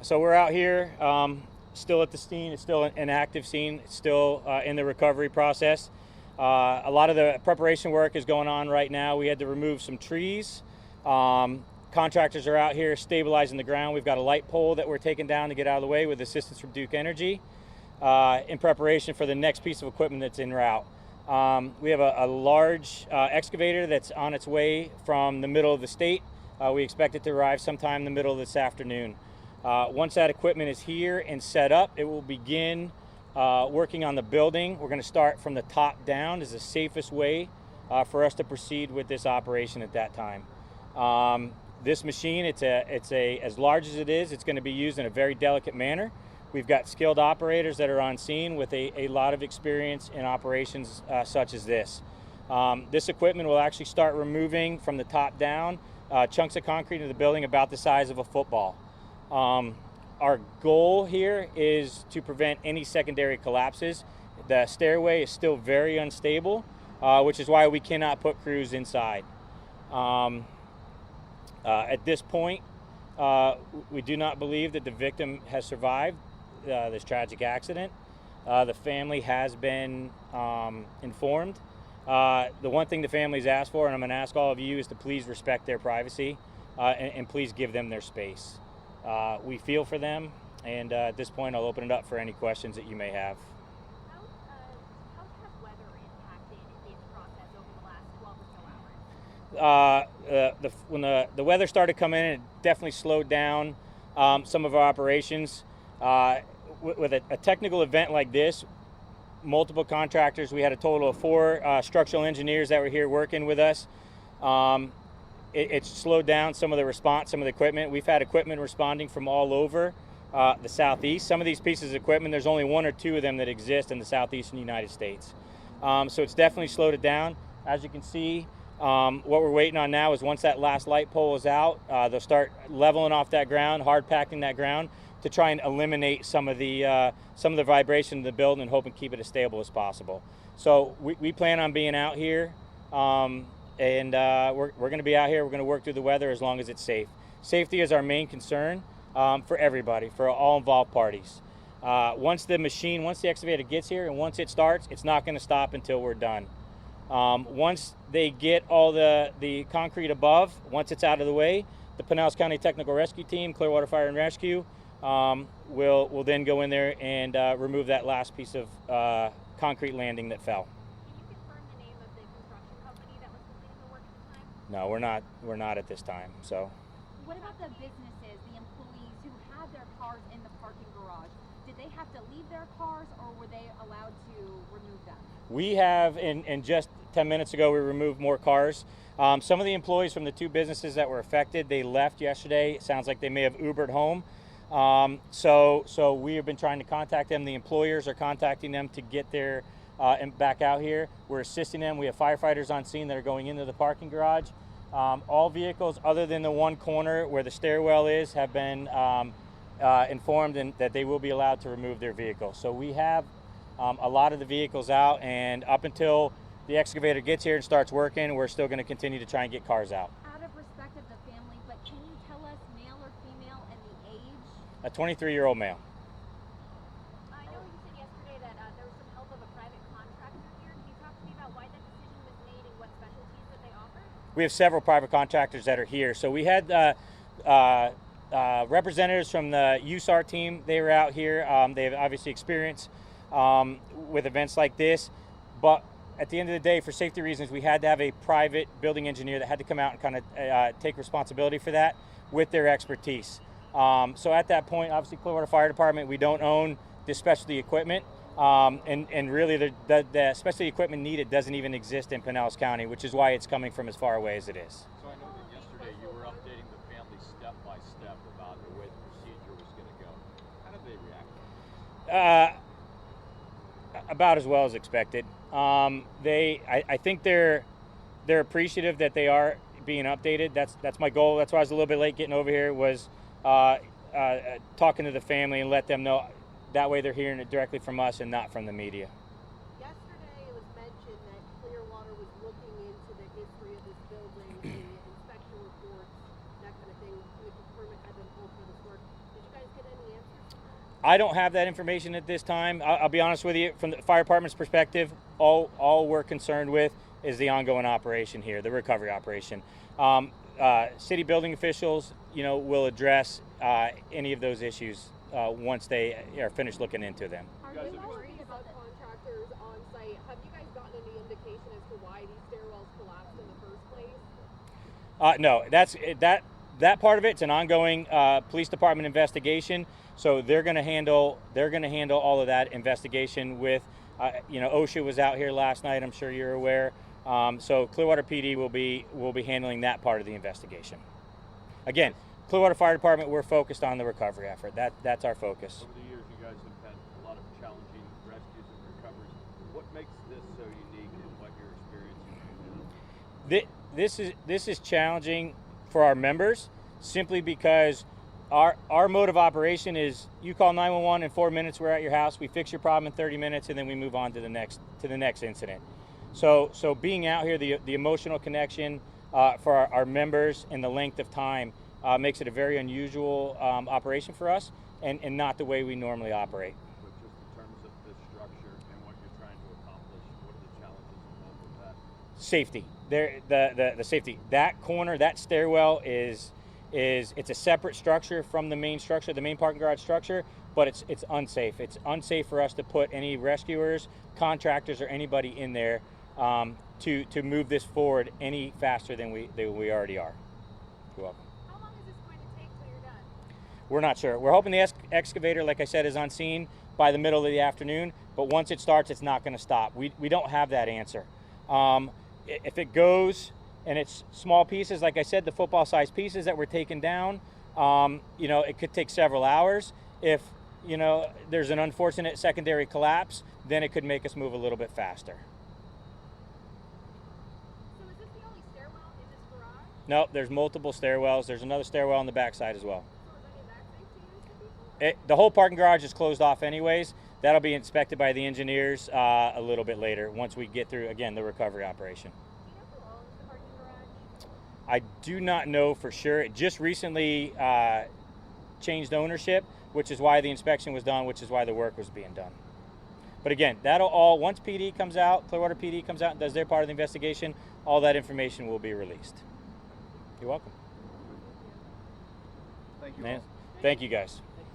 So we're out here, still at the scene. It's still an active scene. It's still in the recovery process. A lot of the preparation work is going on right now. We had to remove some trees. Contractors are out here stabilizing the ground. We've got a light pole that we're taking down to get out of the way with assistance from Duke Energy in preparation for the next piece of equipment that's en route. We have a large excavator that's on its way from the middle of the state. We expect it to arrive sometime in the middle of this afternoon. Once that equipment is here and set up, it will begin working on the building. We're going to start from the top down as the safest way for us to proceed with this operation at that time. This machine, it's as large as it is, it's going to be used in a very delicate manner. We've got skilled operators that are on scene with a lot of experience in operations such as this. This equipment will actually start removing from the top down chunks of concrete in the building about the size of a football. Our goal here is to prevent any secondary collapses. The stairway is still very unstable, which is why we cannot put crews inside. At this point, we do not believe that the victim has survived this tragic accident. The family has been informed. The one thing the family's asked for, and I'm going to ask all of you, is to please respect their privacy and please give them their space. We feel for them, and at this point I'll open it up for any questions that you may have. How has weather impacted this process over the last 12 or so hours? When the weather started coming in, it definitely slowed down some of our operations. With a technical event like this, multiple contractors, we had a total of 4 structural engineers that were here working with us. It slowed down some of the response, some of the equipment. We've had equipment responding from all over the southeast. Some of these pieces of equipment, there's only 1 or 2 of them that exist in the southeastern United States. So it's definitely slowed it down. As you can see, what we're waiting on now is once that last light pole is out, they'll start leveling off that ground, hard packing that ground to try and eliminate some of the vibration of the building and hope and keep it as stable as possible. So we plan on being out here. And we're going to be out here. We're going to work through the weather as long as it's safe. Safety is our main concern for everybody, for all involved parties. Once the excavator gets here and once it starts, it's not going to stop until we're done. Once they get all the concrete above, once it's out of the way, the Pinellas County Technical Rescue Team, Clearwater Fire and Rescue, will then go in there and remove that last piece of concrete landing that fell. No, we're not at this time. So. What about the businesses, the employees who had their cars in the parking garage? Did they have to leave their cars, or were they allowed to remove them? We have, in just 10 minutes ago, we removed more cars. Some of the employees from the 2 businesses that were affected, they left yesterday. It sounds like they may have Ubered home. So we have been trying to contact them. The employers are contacting them to get their and back out here. We're assisting them. We have firefighters on scene that are going into the parking garage. All vehicles other than the one corner where the stairwell is have been informed that they will be allowed to remove their vehicles. So we have a lot of the vehicles out, and up until the excavator gets here and starts working, we're still going to continue to try and get cars out. Out of respect of the family, but can you tell us male or female and the age? A 23-year-old male. I know you said yesterday that there was some help of a private contractor here. Can you talk to me about why that decision was made and what specialties that they offer? We have several private contractors that are here. So we had representatives from the USAR team. They were out here. They have obviously experience with events like this. But at the end of the day, for safety reasons, we had to have a private building engineer that had to come out and kind of take responsibility for that with their expertise. So at that point, obviously Clearwater Fire Department, we don't own this specialty equipment. And really the specialty equipment needed doesn't even exist in Pinellas County, which is why it's coming from as far away as it is. So I know that yesterday you were updating the family step by step about the way the procedure was going to go. How did they react? About as well as expected. I think they're appreciative that they are being updated. That's my goal. That's why I was a little bit late getting over here, was talking to the family and let them know. That way they're hearing it directly from us and not from the media. Yesterday it was mentioned that Clearwater was looking into the history of this building, the inspection reports, that kind of thing, if a permit had been pulled for this work. Did you guys get any I don't have that information at this time. I'll be honest with you, from the fire department's perspective, all we're concerned with is the ongoing operation here, the recovery operation. City building officials, will address any of those issues once they are finished looking into them. Are guys you have worried about contractors on site? Have you guys gotten any indication as to why these stairwells collapsed in the first place? No, that part of it's an ongoing police department investigation. So they're going to handle all of that investigation with, OSHA was out here last night. I'm sure you're aware. So Clearwater PD will be handling that part of the investigation. Again, Clearwater Fire Department, we're focused on the recovery effort. That's our focus. Over the years, you guys have had a lot of challenging rescues and recoveries. What makes this so unique in what you're experiencing? This is challenging for our members simply because our mode of operation is you call 911 in 4 minutes, we're at your house, we fix your problem in 30 minutes, and then we move on to the next incident. So being out here, the emotional connection for our members and the length of time makes it a very unusual operation for us, and not the way we normally operate. But just in terms of the structure and what you're trying to accomplish, what are the challenges involved with that? Safety. The safety. That corner, that stairwell it's a separate structure from the main structure, the main parking garage structure, but it's unsafe. It's unsafe for us to put any rescuers, contractors, or anybody in there to move this forward any faster than we already are. You're welcome. How long is this going to take till you're done? We're not sure. We're hoping the excavator, like I said, is on scene by the middle of the afternoon, but once it starts, it's not going to stop. We don't have that answer. If it goes and it's small pieces, like I said, the football-sized pieces that were taken down, it could take several hours. If there's an unfortunate secondary collapse, then it could make us move a little bit faster. So is this the only stairwell in this garage? No, there's multiple stairwells. There's another stairwell on the backside as well. So is any of that safe to use for people? The whole parking garage is closed off anyways. That'll be inspected by the engineers a little bit later once we get through, again, the recovery operation. Do you know who owns the parking garage? I do not know for sure. It just recently changed ownership, which is why the inspection was done, which is why the work was being done. But again, that'll all, once PD comes out, Clearwater PD comes out and does their part of the investigation, all that information will be released. You're welcome. Thank you. Man, thank you guys.